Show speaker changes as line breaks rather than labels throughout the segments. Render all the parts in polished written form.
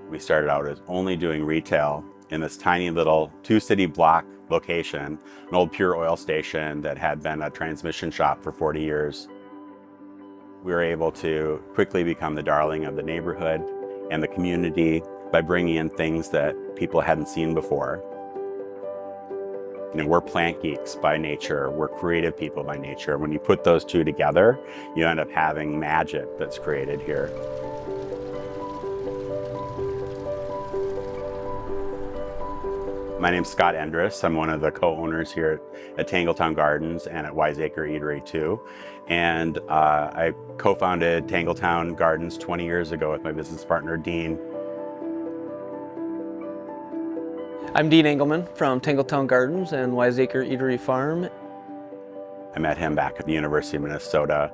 We started out as only doing retail in this tiny little 2-city block location, an old pure oil station that had been a transmission shop for 40 years. We were able to quickly become the darling of the neighborhood and the community by bringing in things that people hadn't seen before. You know, we're plant geeks by nature, we're creative people by nature. When you put those two together, you end up having magic that's created here. My name's Scott Endress. I'm one of the co-owners here at Tangletown Gardens and at Wiseacre Eatery too. And I co-founded Tangletown Gardens 20 years ago with my business partner, Dean.
I'm Dean Engelman from Tangletown Gardens and Wiseacre Eatery Farm.
I met him back at the University of Minnesota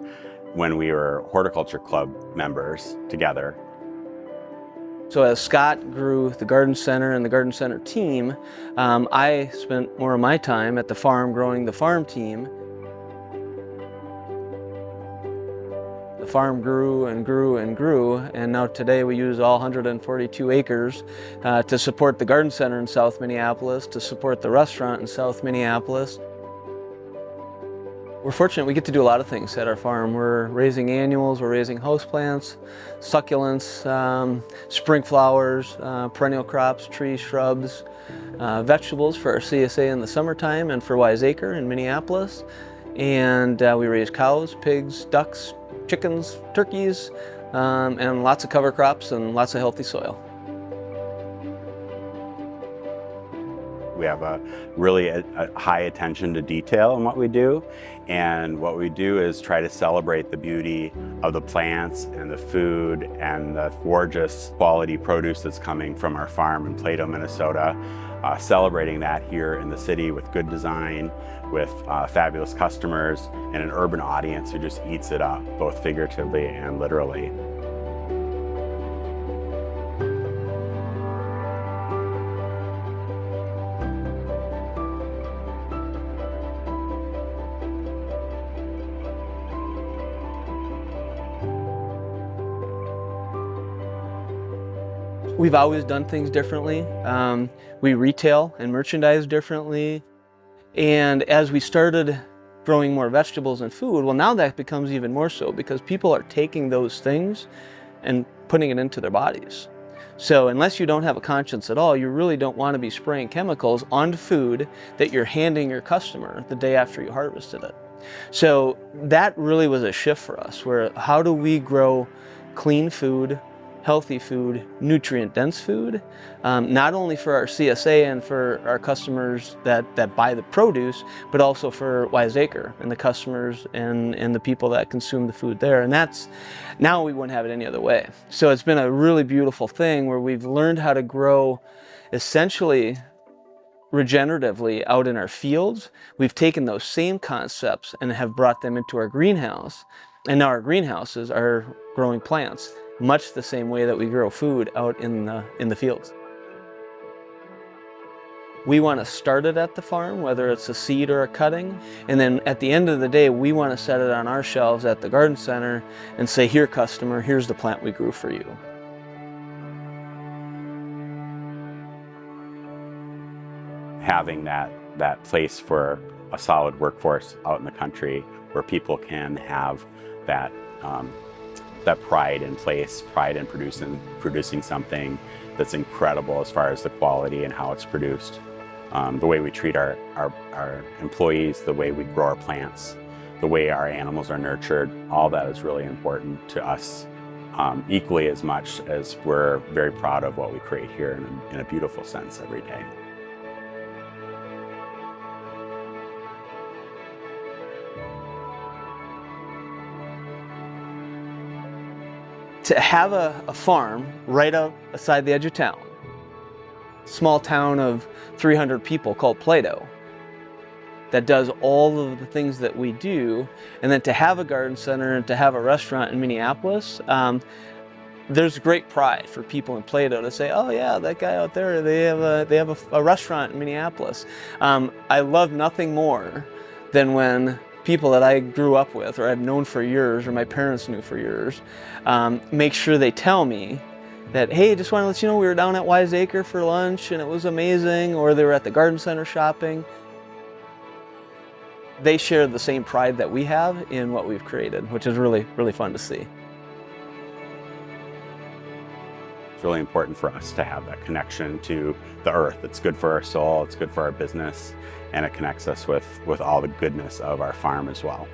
when we were horticulture club members together.
So as Scott grew the Garden Center and the Garden Center team, I spent more of my time at the farm growing the farm team. The farm grew and grew and grew, and now today we use all 142 acres to support the Garden Center in South Minneapolis, to support the restaurant in South Minneapolis. We're fortunate we get to do a lot of things at our farm. We're raising annuals, we're raising houseplants, succulents, spring flowers, perennial crops, trees, shrubs, vegetables for our CSA in the summertime and for Wiseacre in Minneapolis. And we raise cows, pigs, ducks, chickens, turkeys, and lots of cover crops and lots of healthy soil.
We have a really high attention to detail in what we do, and what we do is try to celebrate the beauty of the plants and the food and the gorgeous quality produce that's coming from our farm in Plato, Minnesota, celebrating that here in the city with good design, with fabulous customers, and an urban audience who just eats it up, both figuratively and literally.
We've always done things differently. We retail and merchandise differently. And as we started growing more vegetables and food, well, now that becomes even more so because people are taking those things and putting it into their bodies. So unless you don't have a conscience at all, you really don't want to be spraying chemicals on food that you're handing your customer the day after you harvested it. So that really was a shift for us, where how do we grow clean food, healthy food, nutrient-dense food, not only for our CSA and for our customers that buy the produce, but also for Wiseacre and the customers and the people that consume the food there. And that's, now we wouldn't have it any other way. So it's been a really beautiful thing where we've learned how to grow essentially regeneratively out in our fields. We've taken those same concepts and have brought them into our greenhouse. And now our greenhouses are growing plants much the same way that we grow food out in the fields. We want to start it at the farm, whether it's a seed or a cutting, and then at the end of the day, we want to set it on our shelves at the garden center and say, here customer, here's the plant we grew for you.
Having that place for a solid workforce out in the country where people can have that pride in place, pride in producing something that's incredible as far as the quality and how it's produced. The way we treat our employees, the way we grow our plants, the way our animals are nurtured, all that is really important to us, equally as much as we're very proud of what we create here in a beautiful sense every day.
To have a farm right outside the edge of town, small town of 300 people called Plato, that does all of the things that we do, and then to have a garden center and to have a restaurant in Minneapolis, there's great pride for people in Plato to say, oh yeah, that guy out there, they have a restaurant in Minneapolis. I love nothing more than when people that I grew up with or I've known for years or my parents knew for years make sure they tell me that, hey, just want to let you know we were down at Wiseacre for lunch and it was amazing, or they were at the garden center shopping. They share the same pride that we have in what we've created, which is really, really fun to see.
It's really important for us to have that connection to the earth. It's good for our soul, it's good for our business, and it connects us with all the goodness of our farm as well.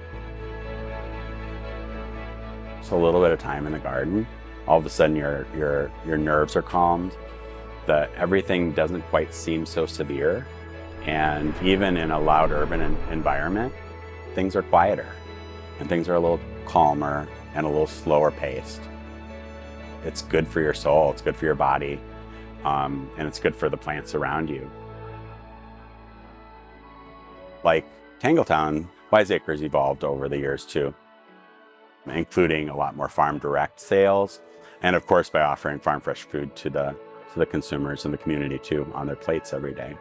So a little bit of time in the garden, all of a sudden your nerves are calmed, that everything doesn't quite seem so severe, and even in a loud urban environment, things are quieter and things are a little calmer and a little slower paced. It's good for your soul, it's good for your body, and it's good for the plants around you. Like Tangletown, Wiseacre's evolved over the years too, including a lot more farm direct sales, and of course by offering farm fresh food to the consumers in the community too on their plates every day.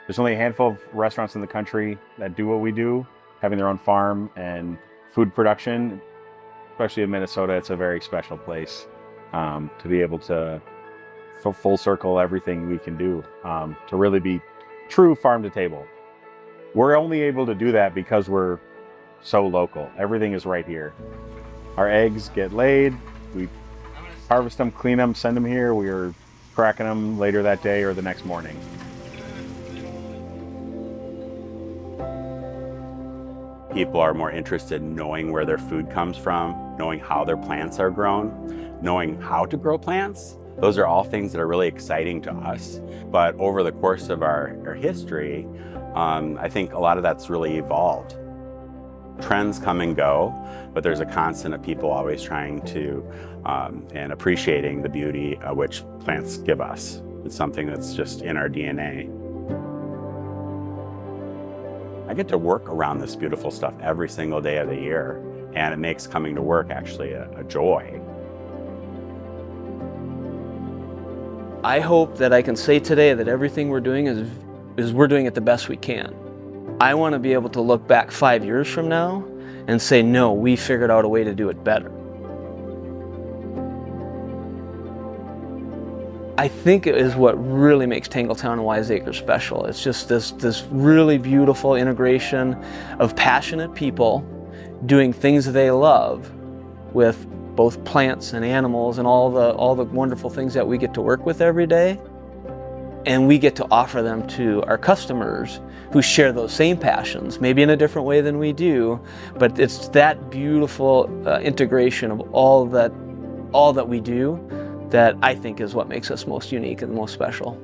There's only a handful of restaurants in the country that do what we do, having their own farm and food production. Especially in Minnesota, it's a very special place to be able to full circle everything we can do, to really be true farm to table. We're only able to do that because we're so local. Everything is right here. Our eggs get laid, we harvest them, clean them, send them here. We are cracking them later that day or the next morning.
People are more interested in knowing where their food comes from, knowing how their plants are grown, knowing how to grow plants. Those are all things that are really exciting to us. But over the course of our history, I think a lot of that's really evolved. Trends come and go, but there's a constant of people always trying to and appreciating the beauty which plants give us. It's something that's just in our DNA. I get to work around this beautiful stuff every single day of the year, and it makes coming to work actually a joy.
I hope that I can say today that everything we're doing is we're doing it the best we can. I want to be able to look back 5 years from now and say, no, we figured out a way to do it better. I think it is what really makes Tangletown and Wiseacre special. It's just this really beautiful integration of passionate people doing things they love with both plants and animals and all the wonderful things that we get to work with every day. And we get to offer them to our customers who share those same passions, maybe in a different way than we do, but it's that beautiful integration of all that we do that I think is what makes us most unique and most special.